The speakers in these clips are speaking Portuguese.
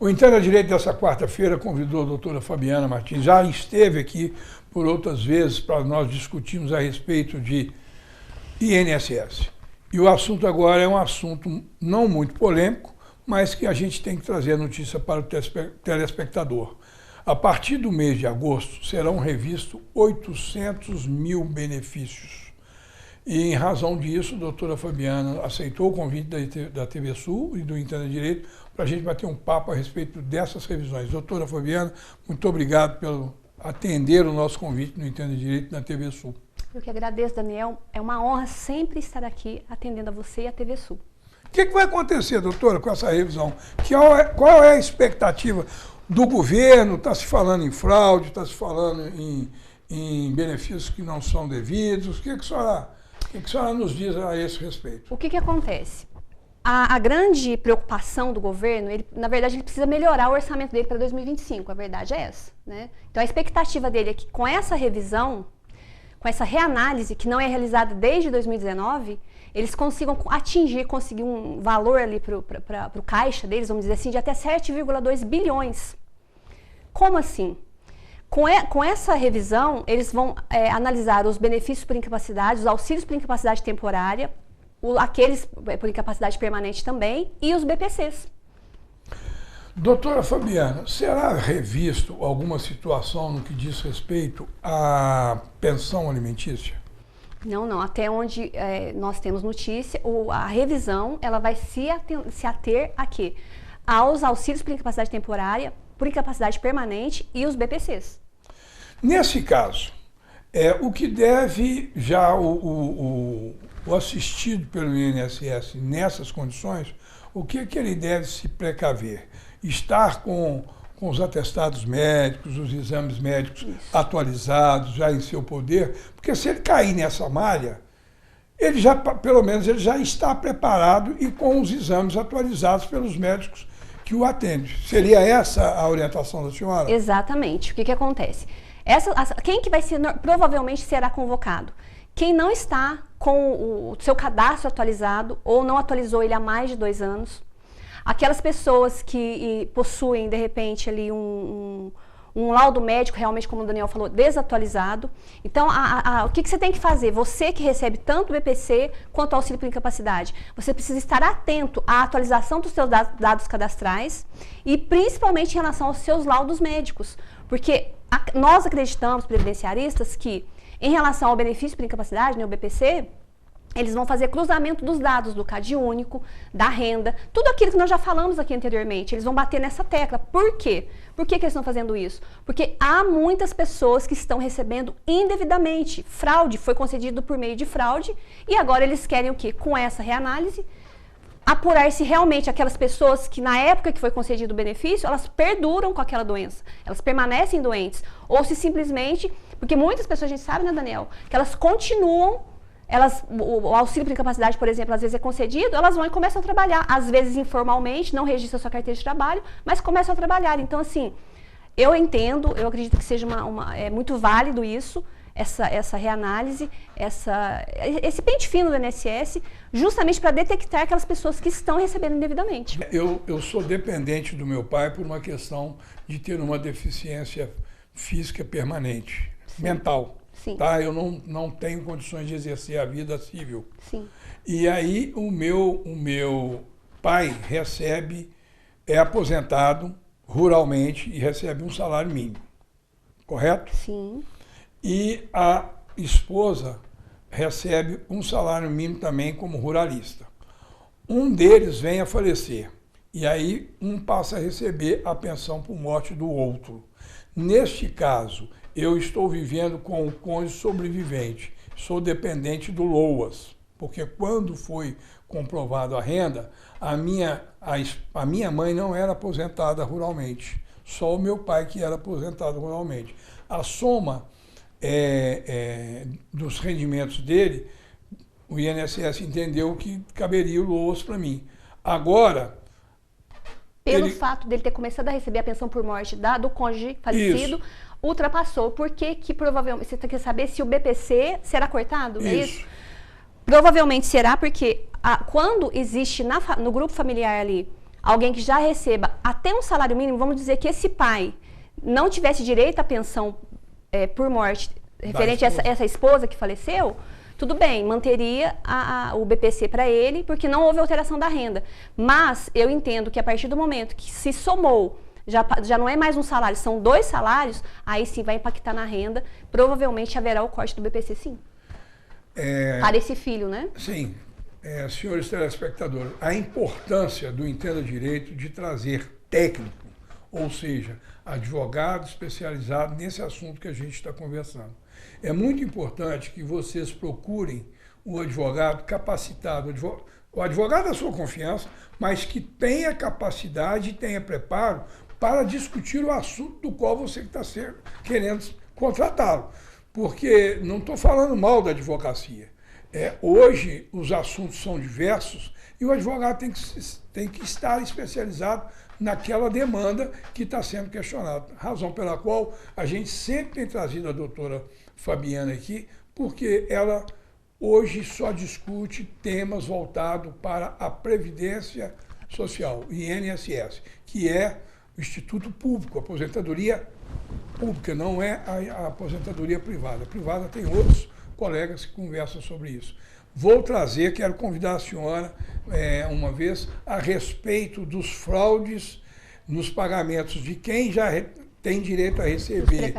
O Entenda Direito dessa quarta-feira convidou a doutora Fabiana Martins, já esteve aqui por outras vezes para nós discutirmos a respeito de INSS. E o assunto agora é um assunto não muito polêmico, mas que a gente tem que trazer a notícia para o telespectador. A partir do mês de agosto serão revistos 800 mil benefícios. E em razão disso, a doutora Fabiana aceitou o convite da TV Sul e do Entenda Direito para a gente bater um papo a respeito dessas revisões. Doutora Fabiana, muito obrigado pelo atender o nosso convite no Entenda Direito na TV Sul. Eu que agradeço, Daniel. É uma honra sempre estar aqui atendendo a você e a TV Sul. O que vai acontecer, doutora, com essa revisão? Qual é a expectativa do governo? Está se falando em fraude, está se falando em benefícios que não são devidos. O que a senhora nos diz a esse respeito? O que acontece? A grande preocupação do governo, na verdade, ele precisa melhorar o orçamento dele para 2025, a verdade é essa, né? Então, a expectativa dele é que com essa revisão, com essa reanálise, que não é realizada desde 2019, eles consigam conseguir um valor ali para o caixa deles, vamos dizer assim, de até 7,2 bilhões. Como assim? Com essa revisão, eles vão analisar os benefícios por incapacidade, os auxílios por incapacidade temporária, aqueles por incapacidade permanente também e os BPCs. Doutora Fabiana, será revisto alguma situação no que diz respeito à pensão alimentícia? Não. Até onde nós temos notícia, a revisão ela vai se ater a quê? Aos auxílios por incapacidade temporária, por incapacidade permanente e os BPCs. Nesse caso, o que deve já o assistido pelo INSS nessas condições, o que ele deve se precaver? Estar com os atestados médicos, os exames médicos atualizados, já em seu poder, porque se ele cair nessa malha, ele já, pelo menos, ele já está preparado e com os exames atualizados pelos médicos que o atendem. Seria essa a orientação da senhora? Exatamente. O que acontece? Quem que provavelmente será convocado? Quem não está com o seu cadastro atualizado ou não atualizou ele há mais de 2 anos. Aquelas pessoas que possuem, de repente, ali um laudo médico, realmente, como o Daniel falou, desatualizado. Então, o que você tem que fazer? Você que recebe tanto o BPC quanto o auxílio por incapacidade, você precisa estar atento à atualização dos seus dados cadastrais e, principalmente, em relação aos seus laudos médicos. Porque nós acreditamos, previdenciaristas, que, em relação ao benefício por incapacidade, né, o BPC, eles vão fazer cruzamento dos dados do CAD único, da renda, tudo aquilo que nós já falamos aqui anteriormente. Eles vão bater nessa tecla. Por quê? Por que eles estão fazendo isso? Porque há muitas pessoas que estão recebendo indevidamente. Fraude foi concedido por meio de fraude e agora eles querem o quê? Com essa reanálise, apurar se realmente aquelas pessoas que na época que foi concedido o benefício, elas perduram com aquela doença, elas permanecem doentes, ou se simplesmente, porque muitas pessoas, a gente sabe, né, Daniel, que elas continuam, o auxílio por incapacidade, por exemplo, às vezes é concedido, elas vão e começam a trabalhar, às vezes informalmente, não registram sua carteira de trabalho, mas começam a trabalhar. Então, assim, eu eu acredito que seja é muito válido isso, essa reanálise, esse pente fino do INSS, justamente para detectar aquelas pessoas que estão recebendo indevidamente. Eu sou dependente do meu pai por uma questão de ter uma deficiência física permanente, Sim. Mental. Sim. Tá? Eu não tenho condições de exercer a vida civil. Sim. E aí o meu pai é aposentado ruralmente e recebe um salário mínimo, correto? Sim. E a esposa recebe um salário mínimo também como ruralista. Um deles vem a falecer e aí um passa a receber a pensão por morte do outro. Neste caso, eu estou vivendo com o cônjuge sobrevivente, sou dependente do LOAS, porque quando foi comprovado a renda, a minha mãe não era aposentada ruralmente, só o meu pai que era aposentado ruralmente. A soma dos rendimentos dele, o INSS entendeu que caberia o LOAS para mim. Agora... Pelo fato dele ter começado a receber a pensão por morte do cônjuge falecido, isso. Ultrapassou. Por que provavelmente... Você quer saber se o BPC será cortado? Isso. É isso? Provavelmente será porque quando existe no grupo familiar ali alguém que já receba até um salário mínimo, vamos dizer que esse pai não tivesse direito à pensão por morte referente a essa esposa que faleceu, tudo bem, manteria o BPC para ele, porque não houve alteração da renda. Mas eu entendo que a partir do momento que se somou, já não é mais um salário, são 2 salários, aí sim vai impactar na renda, provavelmente haverá o corte do BPC, sim. Para esse filho, né? Sim. Senhores telespectadores, a importância do Entenda Direito de trazer técnico, ou seja, advogado especializado nesse assunto que a gente está conversando. É muito importante que vocês procurem um advogado capacitado, o advogado da sua confiança, mas que tenha capacidade e tenha preparo para discutir o assunto do qual você está querendo contratá-lo. Porque não estou falando mal da advocacia. Hoje os assuntos são diversos e o advogado tem que estar especializado naquela demanda que está sendo questionada. Razão pela qual a gente sempre tem trazido a doutora Fabiana aqui, porque ela hoje só discute temas voltados para a Previdência Social, INSS, que é o Instituto Público, a aposentadoria pública, não é a aposentadoria privada. A privada tem outros colegas que conversam sobre isso. Vou trazer, quero convidar a senhora uma vez a respeito dos fraudes nos pagamentos de quem já tem direito a receber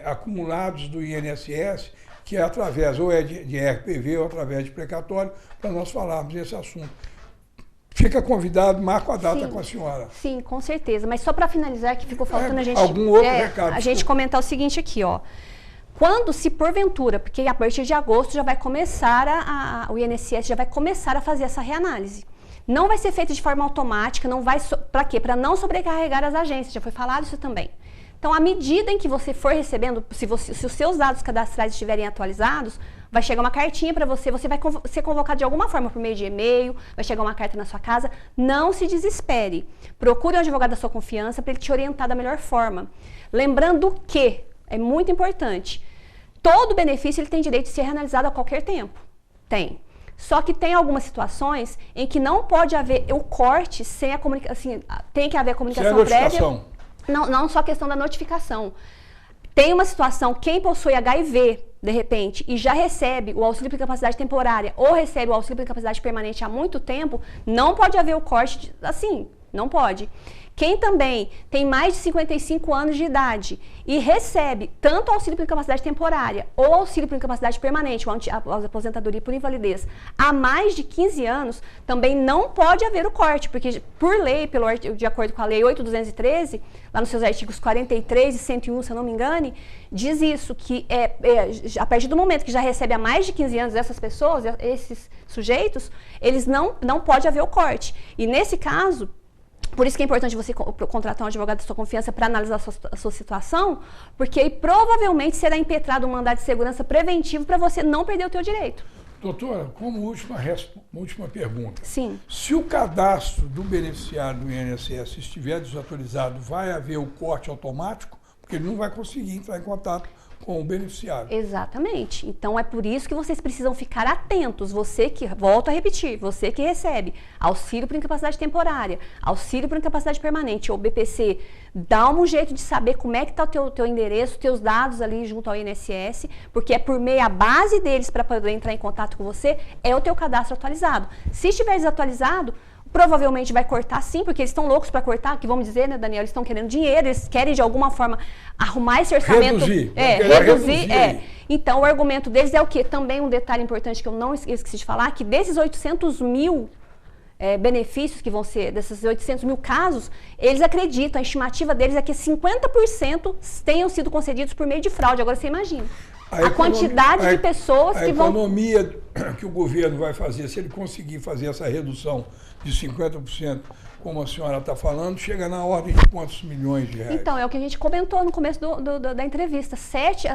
acumulados do INSS, que é através ou de RPV ou através de precatório, para nós falarmos desse assunto. Fica convidado, marco a data com a senhora. Sim, com certeza. Mas só para finalizar, que ficou faltando a gente... Algum outro recado? A gente comentar o seguinte aqui, ó. Quando, se porventura, porque a partir de agosto já vai começar o INSS já vai começar a fazer essa reanálise. Não vai ser feito de forma automática, não vai... Para quê? Para não sobrecarregar as agências, já foi falado isso também. Então, à medida em que você for recebendo, se os seus dados cadastrais estiverem atualizados, vai chegar uma cartinha para você, você vai ser convocado de alguma forma por meio de e-mail, vai chegar uma carta na sua casa. Não se desespere. Procure um advogado da sua confiança para ele te orientar da melhor forma. Lembrando que, é muito importante, todo benefício ele tem direito de ser reanalisado a qualquer tempo. Tem. Só que tem algumas situações em que não pode haver o corte sem a comunicação, assim, tem que haver a comunicação prévia. Não só a questão da notificação. Tem uma situação, quem possui HIV, de repente, e já recebe o auxílio por incapacidade temporária ou recebe o auxílio por incapacidade permanente há muito tempo, não pode haver o corte assim, não pode. Quem também tem mais de 55 anos de idade e recebe tanto auxílio por incapacidade temporária ou auxílio por incapacidade permanente, ou a aposentadoria por invalidez, há mais de 15 anos, também não pode haver o corte, porque por lei, de acordo com a lei 8.213, lá nos seus artigos 43 e 101, se eu não me engane, diz isso, que a partir do momento que já recebe há mais de 15 anos essas pessoas, esses sujeitos, eles não pode haver o corte. E nesse caso, por isso que é importante você contratar um advogado da sua confiança para analisar a sua situação, porque aí provavelmente será impetrado um mandado de segurança preventivo para você não perder o teu direito. Doutora, como última pergunta. Sim. Se o cadastro do beneficiário do INSS estiver desatualizado, vai haver o corte automático? Porque ele não vai conseguir entrar em contato com o beneficiário. Exatamente. Então é por isso que vocês precisam ficar atentos. Você que, volto a repetir, você que recebe auxílio por incapacidade temporária, auxílio por incapacidade permanente ou BPC, dá um jeito de saber como é que está o teu endereço, teus dados ali junto ao INSS, porque é por meio a base deles para poder entrar em contato com você, é o teu cadastro atualizado. Se estiver desatualizado, provavelmente vai cortar sim, porque eles estão loucos para cortar, que vamos dizer, né, Daniel, eles estão querendo dinheiro, eles querem de alguma forma arrumar esse orçamento. Reduzir. Então o argumento deles é o quê? Também um detalhe importante que eu não esqueci de falar, que desses 800 mil benefícios que vão ser, desses 800 mil casos, eles acreditam, a estimativa deles é que 50% tenham sido concedidos por meio de fraude. Agora você imagina. A quantidade de pessoas que vão... A economia que o governo vai fazer, se ele conseguir fazer essa redução de 50%, como a senhora está falando, chega na ordem de quantos milhões de reais? Então, é o que a gente comentou no começo da entrevista.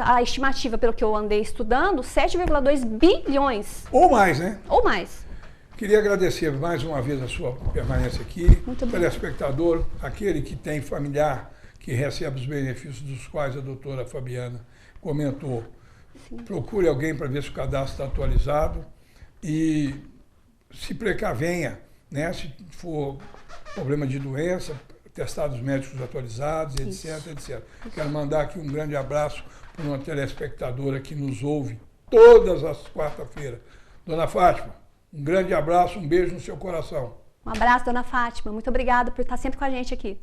A estimativa, pelo que eu andei estudando, 7,2 bilhões. Ou mais, né? Ou mais. Queria agradecer mais uma vez a sua permanência aqui. Muito bem. Telespectador, aquele que tem familiar que recebe os benefícios dos quais a doutora Fabiana comentou. Sim. Procure alguém para ver se o cadastro está atualizado e se precavenha né? Se for problema de doença, testados médicos atualizados, etc, etc. Quero mandar aqui um grande abraço para uma telespectadora que nos ouve todas as quarta-feiras. Dona Fátima, um grande abraço, um beijo no seu coração. Um abraço, dona Fátima. Muito obrigada por estar sempre com a gente aqui.